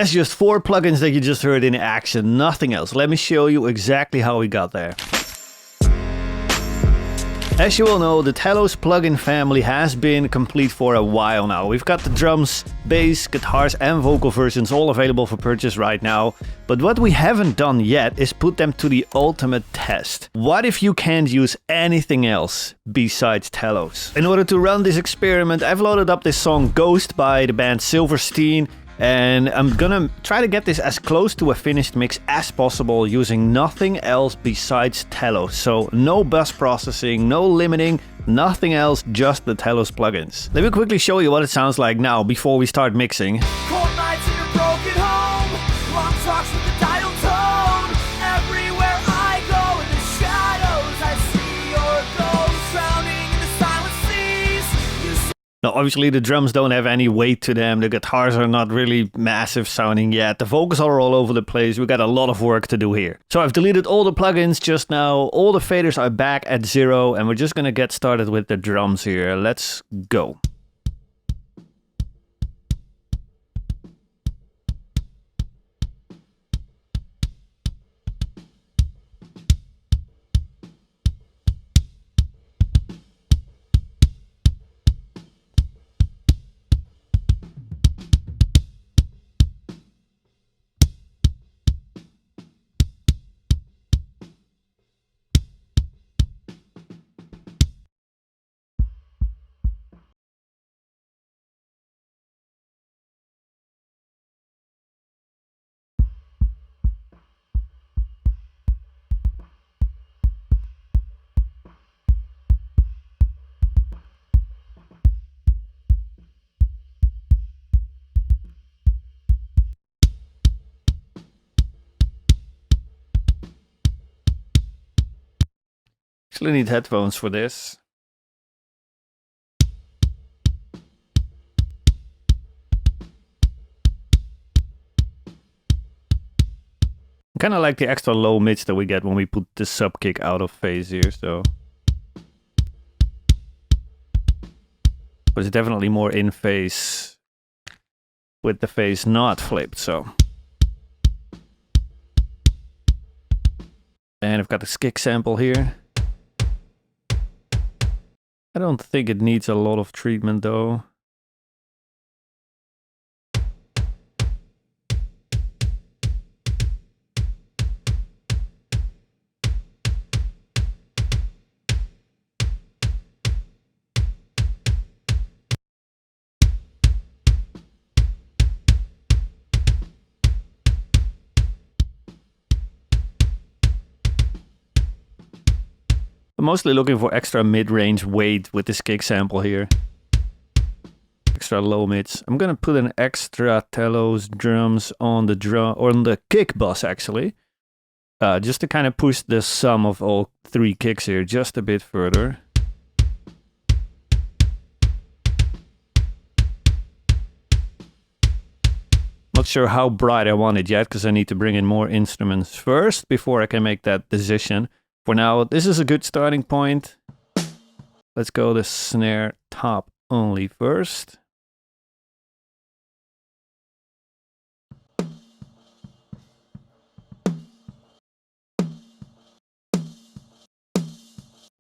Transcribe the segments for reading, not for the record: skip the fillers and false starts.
That's just 4 plugins that you just heard in action, nothing else. Let me show you exactly how we got there. As you all know, the Telos plugin family has been complete for a while now. We've got the drums, bass, guitars and vocal versions all available for purchase right now. But what we haven't done yet is put them to the ultimate test. What if you can't use anything else besides Telos? In order to run this experiment, I've loaded up this song Ghost by the band Silverstein. And I'm gonna try to get this as close to a finished mix as possible using nothing else besides Telos. So no bus processing, no limiting, nothing else, just the Telos plugins. Let me quickly show you what it sounds like now before we start mixing. Cold nights in a broken home, long talks with the dial tone. Everywhere I go in the shadows, I see your ghost drowning in the silent seas. You see. Now obviously the drums don't have any weight to them, the guitars are not really massive sounding yet, the vocals are all over the place, we got a lot of work to do here. So I've deleted all the plugins just now, all the faders are back at 0 and we're just gonna get started with the drums here. Let's go. Actually need headphones for this. I kind of like the extra low mids that we get when we put the sub kick out of phase here, so. But it's definitely more in phase with the phase not flipped, so. And I've got this kick sample here. I don't think it needs a lot of treatment though. I'm mostly looking for extra mid-range weight with this kick sample here. Extra low mids. I'm gonna put an extra Telos drums on the drum or on the kick bus actually. Just to kind of push the sum of all 3 kicks here just a bit further. Not sure how bright I want it yet because I need to bring in more instruments first before I can make that decision. For now, this is a good starting point. Let's go the snare top only first.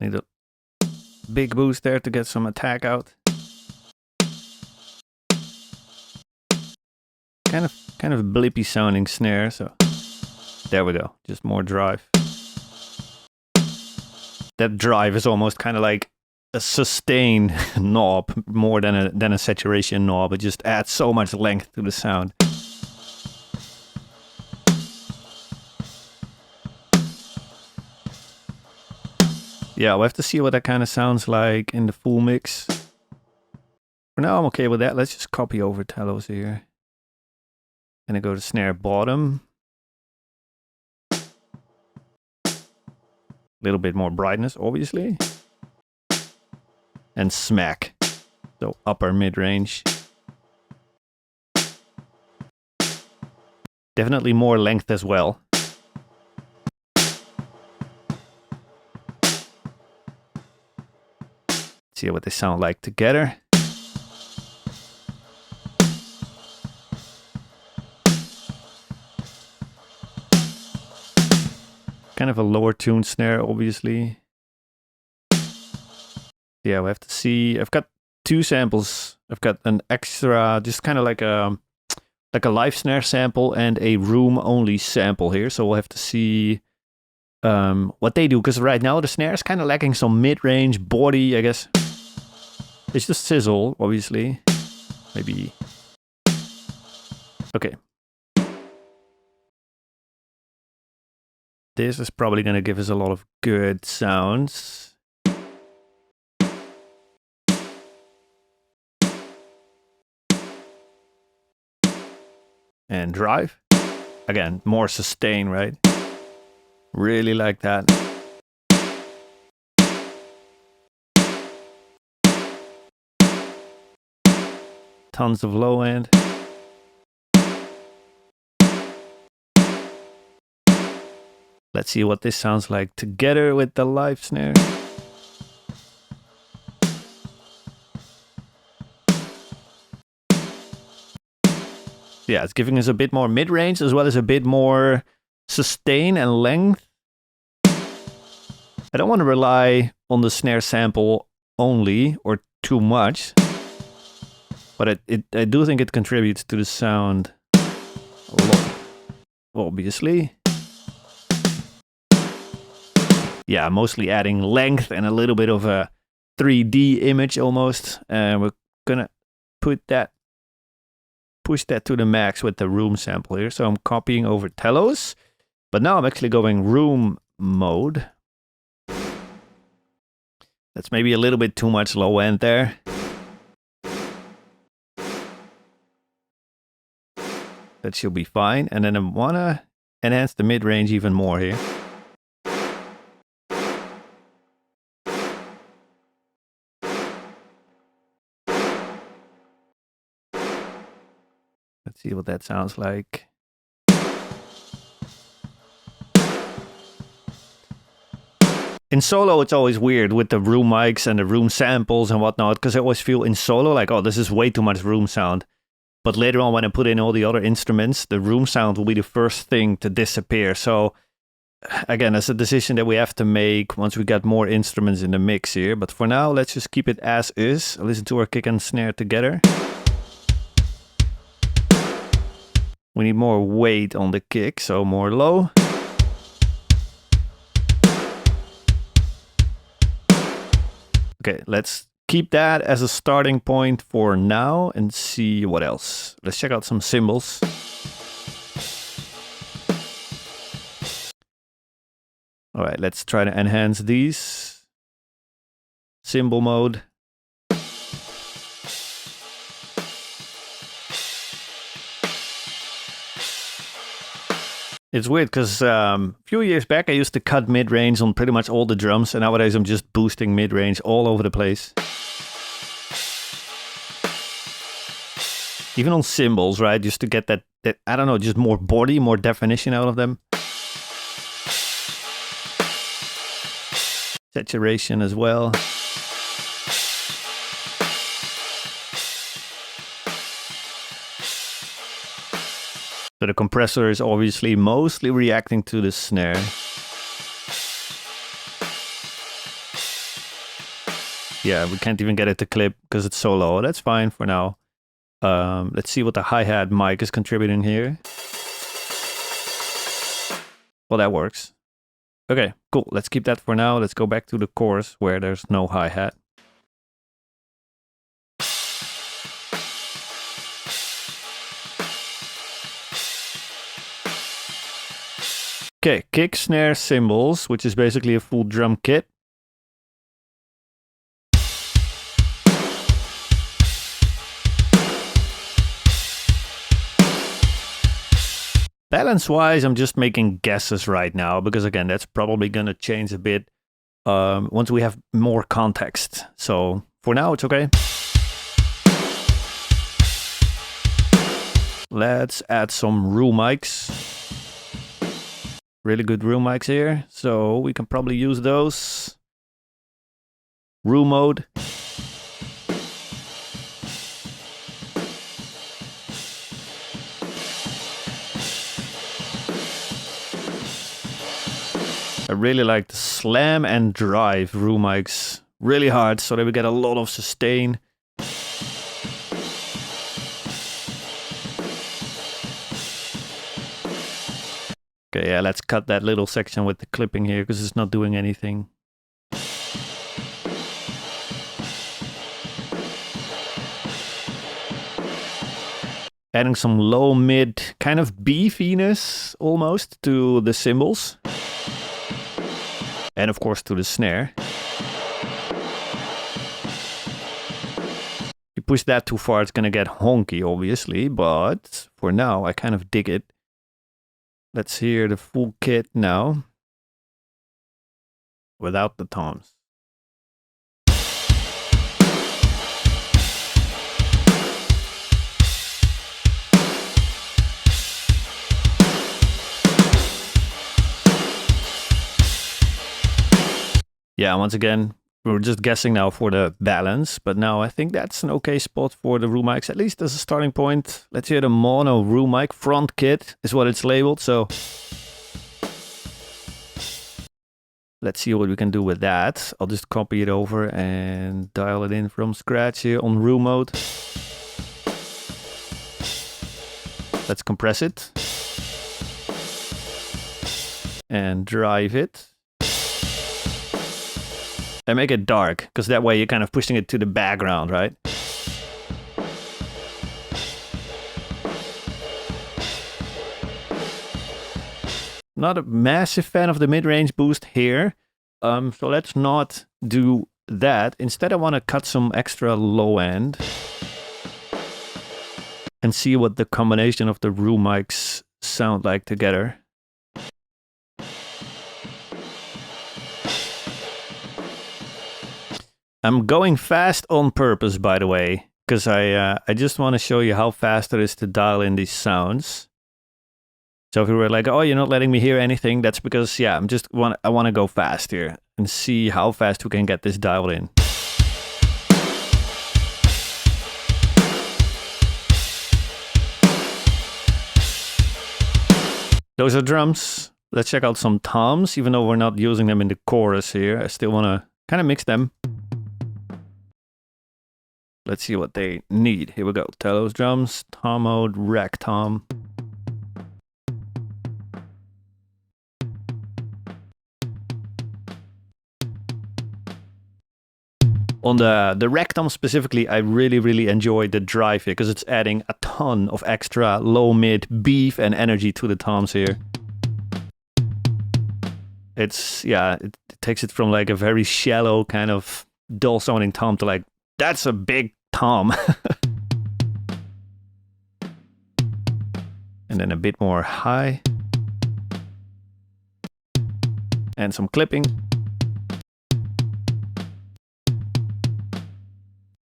Need a big boost there to get some attack out. Kind of blippy sounding snare, so there we go. Just more drive. That drive is almost kind of like a sustain knob more than a saturation knob. It just adds so much length to the sound. Yeah, we'll have to see what that kind of sounds like in the full mix. For now, I'm okay with that. Let's just copy over Telos here. And I go to snare bottom. Little bit more brightness, obviously. And smack. So upper mid-range. Definitely more length as well. See what they sound like together. kind of a lower tuned snare, obviously. Yeah, we have to see. I've got 2 samples. I've got an extra, just kind of like a live snare sample and a room only sample here. So we'll have to see what they do, because right now the snare is kind of lacking some mid-range body, I guess. It's just sizzle, obviously. Maybe. Okay. This is probably going to give us a lot of good sounds. And drive. Again, more sustain, right? Really like that. Tons of low end. Let's see what this sounds like together with the live snare. Yeah, it's giving us a bit more mid-range as well as a bit more sustain and length. I don't want to rely on the snare sample only or too much, but I do think it contributes to the sound a lot, obviously. Yeah, mostly adding length and a little bit of a 3D image almost. And we're gonna push that to the max with the room sample here. So I'm copying over Telos, but now I'm actually going room mode. That's maybe a little bit too much low end there. That should be fine. And then I wanna enhance the mid-range even more here. Let's see what that sounds like. In solo, it's always weird with the room mics and the room samples and whatnot, because I always feel in solo like, oh, this is way too much room sound. But later on, when I put in all the other instruments, the room sound will be the first thing to disappear. So again, that's a decision that we have to make once we got more instruments in the mix here. But for now, let's just keep it as is. Listen to our kick and snare together. We need more weight on the kick, so more low. Okay, let's keep that as a starting point for now and see what else. Let's check out some cymbals. All right, let's try to enhance these. Cymbal mode. It's weird because a few years back I used to cut mid-range on pretty much all the drums, and nowadays I'm just boosting mid-range all over the place. Even on cymbals, right? Just to get that, I don't know, just more body, more definition out of them. Saturation as well. So the compressor is obviously mostly reacting to the snare. Yeah, we can't even get it to clip because it's so low. That's fine for now. Let's see what the hi-hat mic is contributing here. Well, that works. Okay, cool. Let's keep that for now. Let's go back to the chorus where there's no hi-hat. Okay, kick, snare, cymbals, which is basically a full drum kit. Balance-wise, I'm just making guesses right now, because again, that's probably going to change a bit once we have more context. So for now, it's okay. Let's add some room mics. Really good room mics here, so we can probably use those. Room mode. I really like the slam and drive room mics really hard so that we get a lot of sustain. Okay, yeah, let's cut that little section with the clipping here because it's not doing anything. Adding some low mid kind of beefiness almost to the cymbals. And of course to the snare. You push that too far, it's gonna get honky obviously, but for now I kind of dig it. Let's hear the full kit now. Without the toms. Yeah, once again, we were just guessing now for the balance, but now I think that's an okay spot for the room mics, at least as a starting point. Let's hear the mono room mic front kit is what it's labeled, so let's see what we can do with that. I'll just copy it over and dial it in from scratch here on room mode. Let's compress it and drive it. And make it dark, because that way you're kind of pushing it to the background, right? Not a massive fan of the mid-range boost here, so let's not do that. Instead, I want to cut some extra low end and see what the combination of the room mics sound like together. I'm going fast on purpose, by the way, because I just want to show you how fast it is to dial in these sounds. So if you were like, oh, you're not letting me hear anything, that's because, yeah, I want to go fast here and see how fast we can get this dialed in. Those are drums. Let's check out some toms, even though we're not using them in the chorus here. I still want to kind of mix them. Let's see what they need. Here we go. Telos drums, tom mode, rack tom. On the rack tom specifically, I really enjoy the drive here because it's adding a ton of extra low mid beef and energy to the toms here. It's, yeah, it takes it from like a very shallow kind of dull sounding tom to like, that's a big tom. And then a bit more high. And some clipping.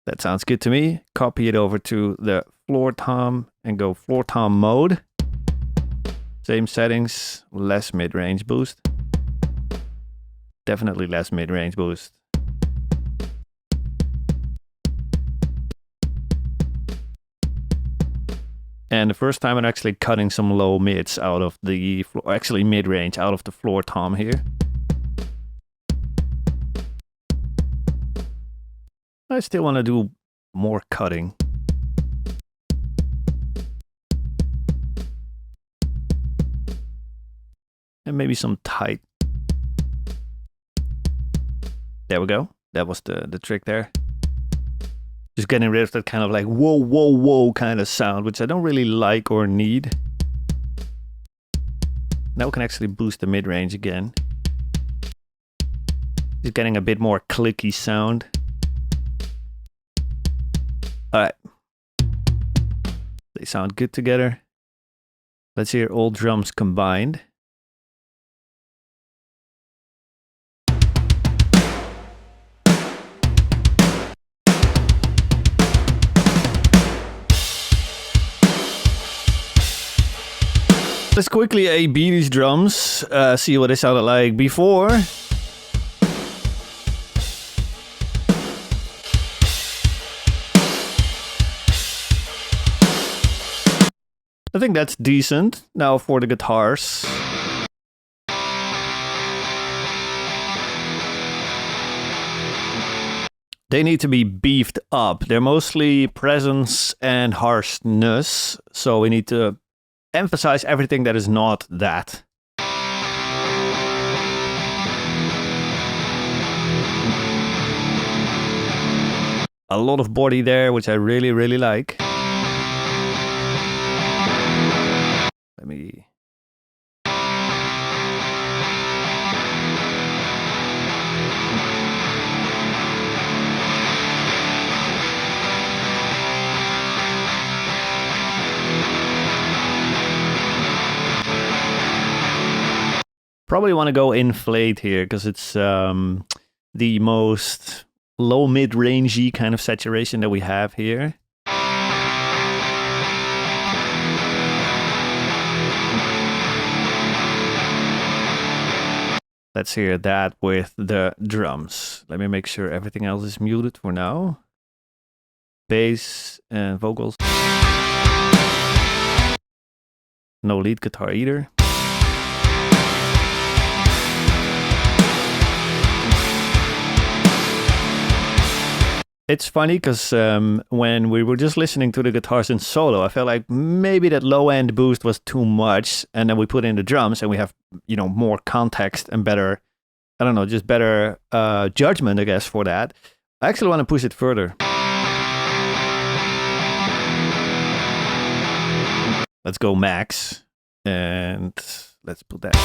That sounds good to me. Copy it over to the floor tom and go floor tom mode. Same settings, less mid-range boost. Definitely less mid-range boost. And the first time I'm actually cutting some low mids out of the floor, actually mid-range out of the floor tom here. I still want to do more cutting. And maybe some tight. There we go. That was the trick there. Just getting rid of that kind of like whoa kind of sound, which I don't really like or need. Now we can actually boost the mid-range again. Just getting a bit more clicky sound. Alright. They sound good together. Let's hear all drums combined. Let's quickly A/B these drums, see what they sounded like before. I think that's decent. Now for the guitars. They need to be beefed up. They're mostly presence and harshness, so we need to emphasize everything that is not that. A lot of body there, which I really, really like. Let me... Probably want to go inflate here because it's the most low mid-rangey kind of saturation that we have here. Let's hear that with the drums. Let me make sure everything else is muted for now. Bass and vocals. No lead guitar either. It's funny because when we were just listening to the guitars in solo, I felt like maybe that low end boost was too much, and then we put in the drums and we have, you know, more context and better, I don't know, just better judgment, I guess, for that. I actually want to push it further. Let's go max, and let's put that.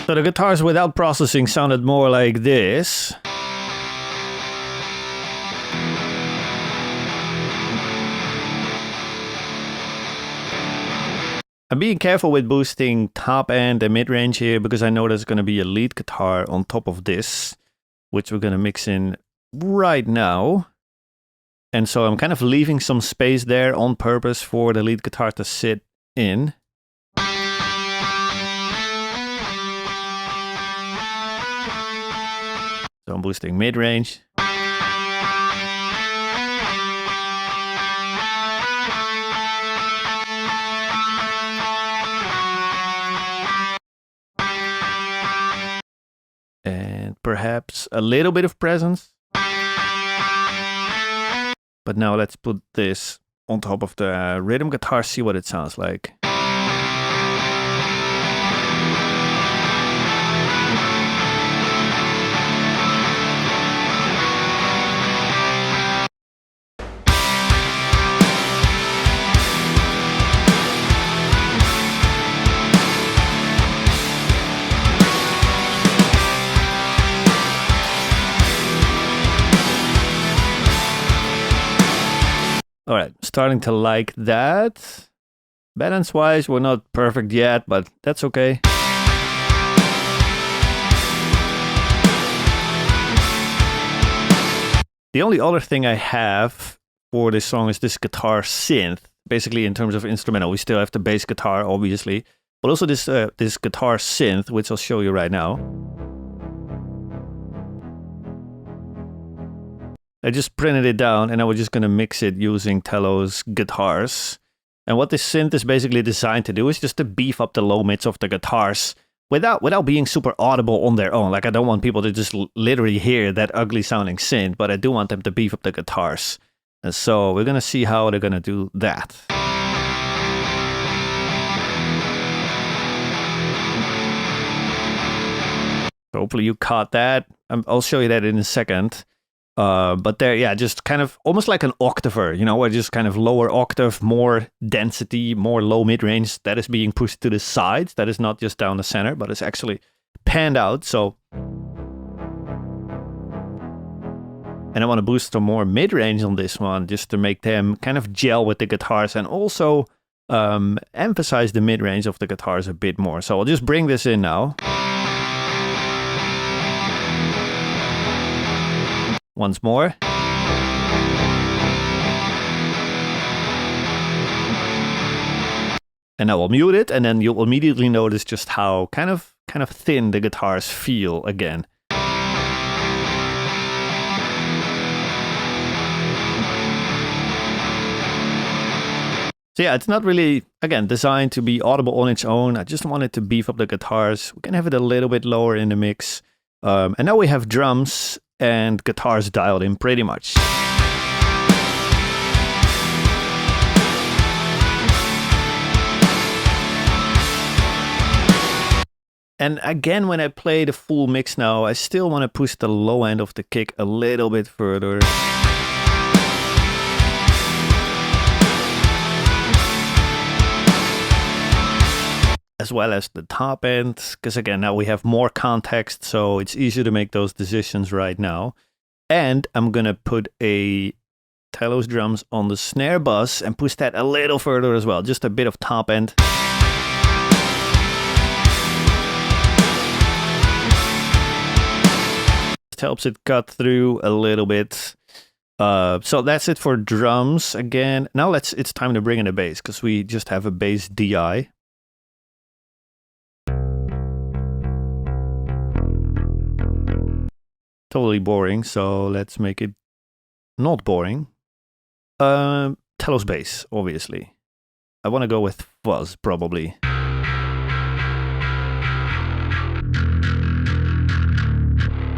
So the guitars without processing sounded more like this. I'm being careful with boosting top end and mid-range here because I know there's going to be a lead guitar on top of this, which we're going to mix in right now. And so I'm kind of leaving some space there on purpose for the lead guitar to sit in. So I'm boosting mid-range. And perhaps a little bit of presence. But now let's put this on top of the rhythm guitar, see what it sounds like. All right, starting to like that. Balance-wise, we're not perfect yet, but that's okay. The only other thing I have for this song is this guitar synth. Basically, in terms of instrumental, we still have the bass guitar, obviously, but also this guitar synth, which I'll show you right now. I just printed it down and I was just going to mix it using Telo's guitars. And what this synth is basically designed to do is just to beef up the low mids of the guitars without being super audible on their own. Like, I don't want people to just literally hear that ugly sounding synth, but I do want them to beef up the guitars. And so we're going to see how they're going to do that. Hopefully you caught that. I'll show you that in a second. But there, yeah, just kind of almost like an octaver, you know, where just kind of lower octave, more density, more low mid-range that is being pushed to the sides. That is not just down the center, but it's actually panned out. So, and I want to boost some more mid-range on this one just to make them kind of gel with the guitars and also emphasize the mid-range of the guitars a bit more. So I'll just bring this in now. Once more. And I will mute it, and then you'll immediately notice just how kind of thin the guitars feel again. So yeah, it's not really, again, designed to be audible on its own. I just wanted to beef up the guitars. We can have it a little bit lower in the mix. And now we have drums and guitars dialed in pretty much. And again, when I play the full mix now, I still want to push the low end of the kick a little bit further. As well as the top end, because again, now we have more context, so it's easier to make those decisions right now. And I'm gonna put a Telos drums on the snare bus and push that a little further as well, just a bit of top end. Just helps it cut through a little bit. So that's it for drums. Again, now it's time to bring in the bass, because we just have a bass DI. Totally boring, so let's make it not boring. Telos bass, obviously. I want to go with fuzz, probably.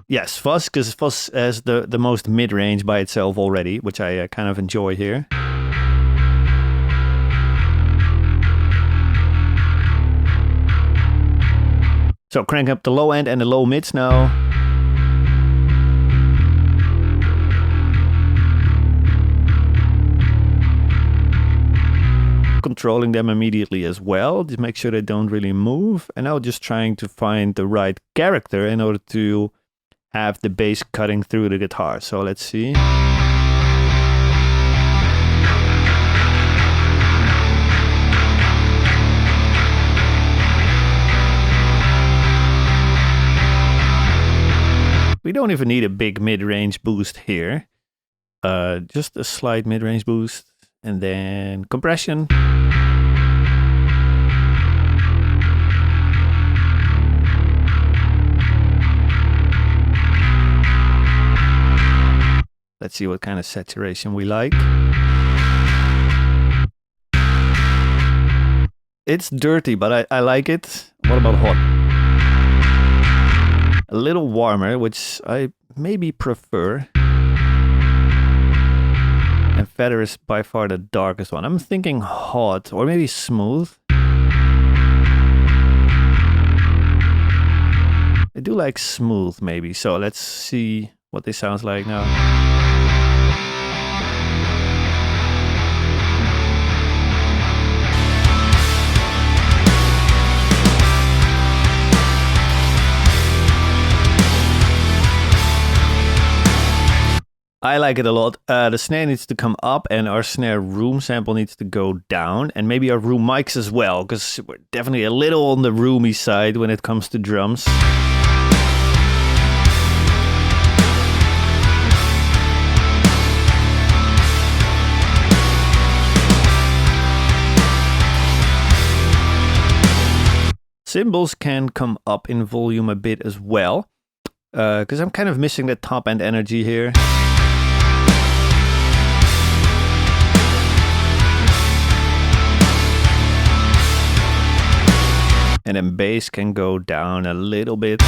Yes, fuzz, because fuzz has the most mid-range by itself already, which I kind of enjoy here. So crank up the low end and the low mids now. Controlling them immediately as well, just make sure they don't really move. And now just trying to find the right character in order to have the bass cutting through the guitar. So let's see. We don't even need a big mid-range boost here. Just a slight mid-range boost. And then compression. Let's see what kind of saturation we like. It's dirty, but I like it. What about hot? A little warmer, which I maybe prefer. And feather is by far the darkest one. I'm thinking hot or maybe smooth. I do like smooth maybe. So let's see what this sounds like now. I like it a lot. The snare needs to come up and our snare room sample needs to go down. And maybe our room mics as well, because we're definitely a little on the roomy side when it comes to drums. Cymbals can come up in volume a bit as well, because I'm kind of missing that top end energy here. And then bass can go down a little bit.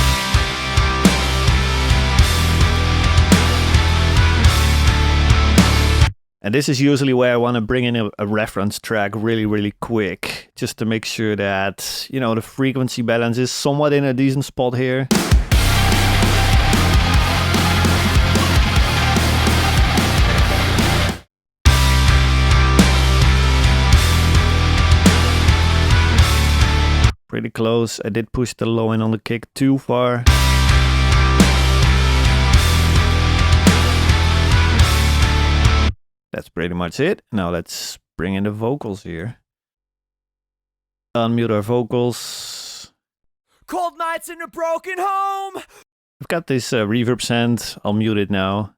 And this is usually where I want to bring in a reference track really quick, just to make sure that, you know, the frequency balance is somewhat in a decent spot here. Pretty close. I did push the low end on the kick too far. That's pretty much it. Now let's bring in the vocals here. Unmute our vocals. Cold nights in a broken home. I've got this reverb send. I'll mute it now.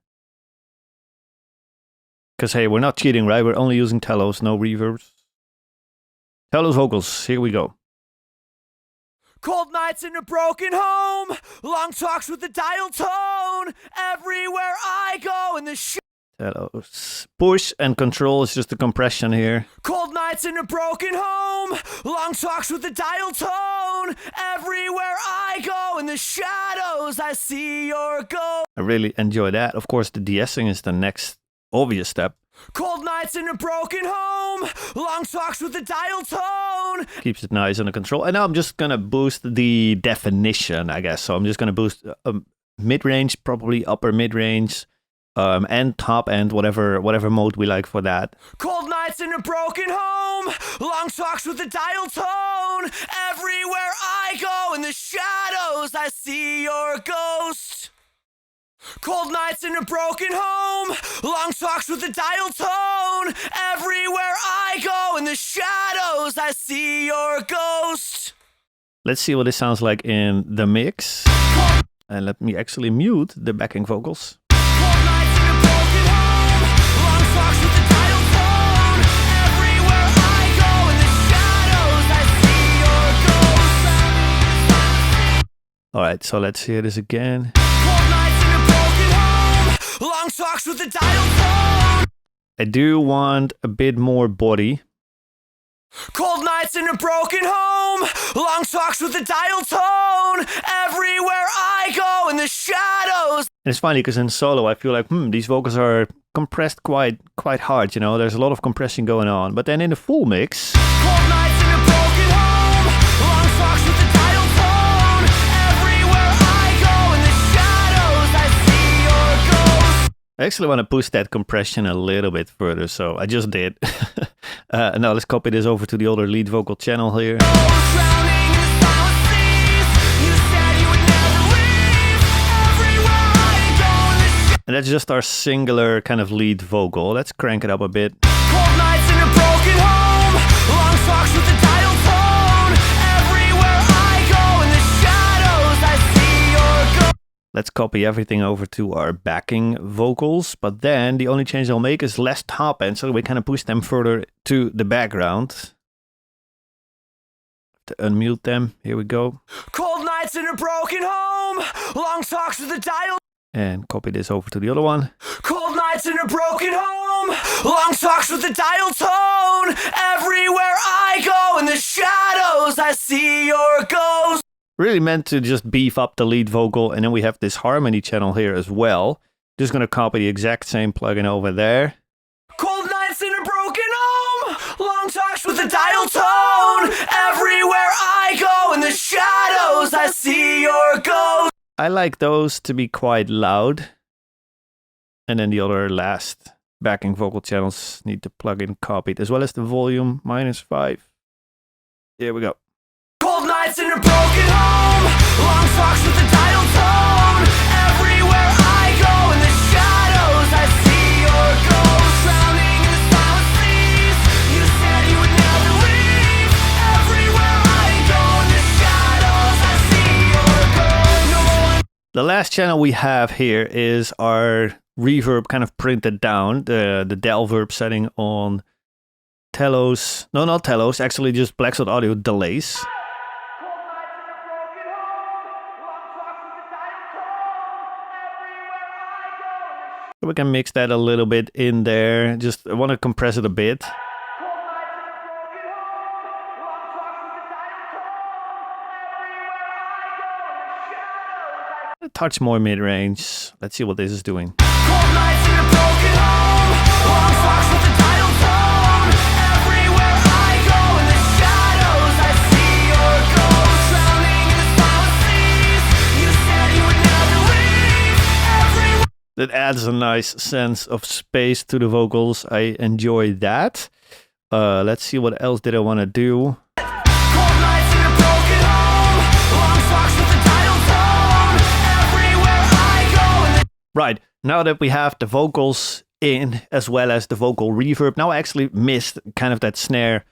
Because hey, we're not cheating, right? We're only using Telos, no reverbs. Telos vocals, here we go. Cold nights in a broken home. Long talks with the dial tone. Everywhere I go in the Telos. Push and control is just the compression here. Cold nights in a broken home, long talks with the dial tone. Everywhere I go in the shadows, I see your ghost. I really enjoy that. Of course, the de-essing is the next obvious step. Cold nights in a broken home, long talks with the dial tone. Keeps it nice under control. And now I'm just gonna boost the definition, I guess. So I'm just gonna boost mid-range, probably upper mid-range, and top end, whatever mode we like for that. Cold nights in a broken home, long talks with the dial tone. Everywhere I go in the shadows, I see your ghost. Cold nights in a broken home, long talks with the dial tone. Everywhere I go in the shadows, I see your ghost. Let's see what this sounds like in the mix. And let me actually mute the backing vocals. Cold nights in a broken home, long talks with the dial tone. Everywhere I go in the shadows, I see your ghost. Alright, so let's hear this again. Cold nights in a broken home, long talks with the dial tone. I do want a bit more body. Cold nights in a broken home, long talks with the dial tone. Everywhere I go in the shadows. And it's funny because in solo I feel like, these vocals are compressed quite hard, you know, there's a lot of compression going on. But then in the full mix, Cold nights in a broken home, long talks with the dial tone. Everywhere I go in the shadows, I see your ghost. I actually want to push that compression a little bit further, so I just did. Now let's copy this over to the other lead vocal channel here. Drowning in the silent seas, you said you would never leave. Everywhere I go in the And that's just our singular kind of lead vocal. Let's crank it up a bit. cold nights in a broken home, long talks with the dial tone. Everywhere I go in the shadows, I see your ghost. Let's copy everything over to our backing vocals, but then the only change I'll make is less top end, so we kind of push them further to the background. To unmute them, here we go. Cold nights in a broken home, long talks with the dial. And copy this over to the other one. Cold nights in a broken home, long talks with the dial tone. Everywhere I go in the shadows, I see your ghost. Really meant to just beef up the lead vocal, and then we have this harmony channel here as well. Just gonna copy the exact same plugin over there. Cold nights in a broken home, long talks with the dial tone. Everywhere I go in the shadows, I see your ghost. I like those to be quite loud. And then the other last backing vocal channels need the plugin copied, as well as the volume -5. Here we go. Cold nights in a broken home, long talks with the dial tone. Everywhere I go in the shadows, I see your ghost. Drowning in the silent seas, you said you would never leave. Everywhere I go in the shadows, I see your ghost. No one. The last channel we have here is our reverb kind of printed down, the del verb setting on Telos. No, not Telos, actually just Black Spot Audio delays. So we can mix that a little bit in there. Just I want to compress it a bit. A touch more mid-range. Let's see what this is doing. Cold nights in a broken home, long talks with the dial tone. Everywhere I go in the shadows, I see your ghost. Drowning in the silent seas, you said you would never leave. Everywhere. That adds a nice sense of space to the vocals. I enjoy that. Let's see what else did I want to do. Cold nights in a broken home, long talks with the dial tone. Everywhere I go in the Right, now that we have the vocals in as well as the vocal reverb, now I actually missed kind of that snare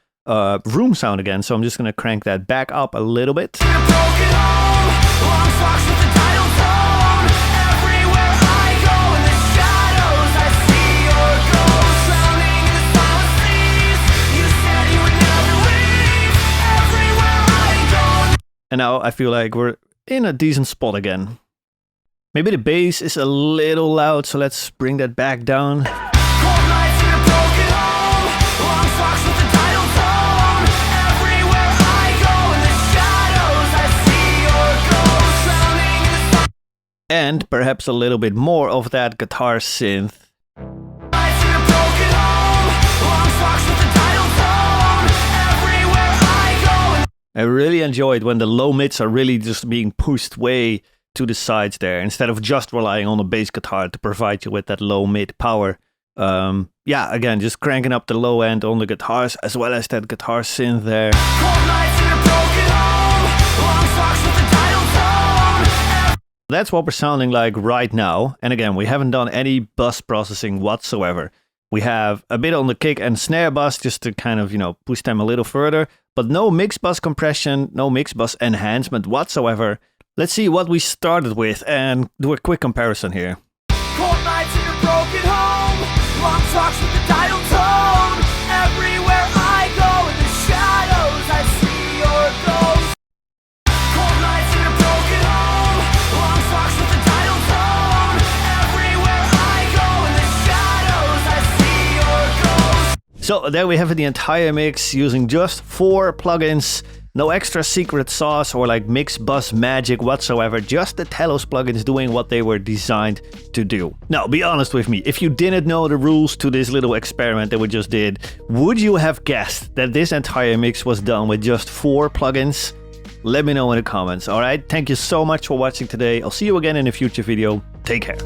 room sound again, so I'm just going to crank that back up a little bit. broken home, long talks with the dial tone. Everywhere I go in the shadows, I see your ghost. Drowning in the silent seas, you said you would never leave. Everywhere I go. And now I feel like we're in a decent spot again. Maybe the bass is a little loud, so let's bring that back down. Cold nights in a broken home, long socks with the dial tone. Everywhere I go in the shadows, I see your ghost drowning in the sun. And perhaps a little bit more of that guitar synth. Nights in a broken home, long socks with the dial tone. Everywhere I go. I really enjoyed when the low mids are really just being pushed way to the sides there, instead of just relying on a bass guitar to provide you with that low mid power. Yeah, again, just cranking up the low end on the guitars as well as that guitar synth there. Cold nights in a broken home, long socks with the dial tone. That's what we're sounding like right now. And again, we haven't done any bus processing whatsoever. We have a bit on the kick and snare bus just to kind of, push them a little further, but no mix bus compression, no mix bus enhancement whatsoever. Let's see what we started with and do a quick comparison here. Cold nights in a broken home, long talks with the dial tone. Everywhere I go in the shadows, I see your ghost. Cold nights in a broken home, long talks with the dial tone. Everywhere I go in the shadows, I see your ghost. So there we have the entire mix using just 4 plugins. No extra secret sauce or like mix bus magic whatsoever, just the Telos plugins doing what they were designed to do. Now, be honest with me, if you didn't know the rules to this little experiment that we just did, would you have guessed that this entire mix was done with just 4 plugins? Let me know in the comments, alright? Thank you so much for watching today. I'll see you again in a future video. Take care.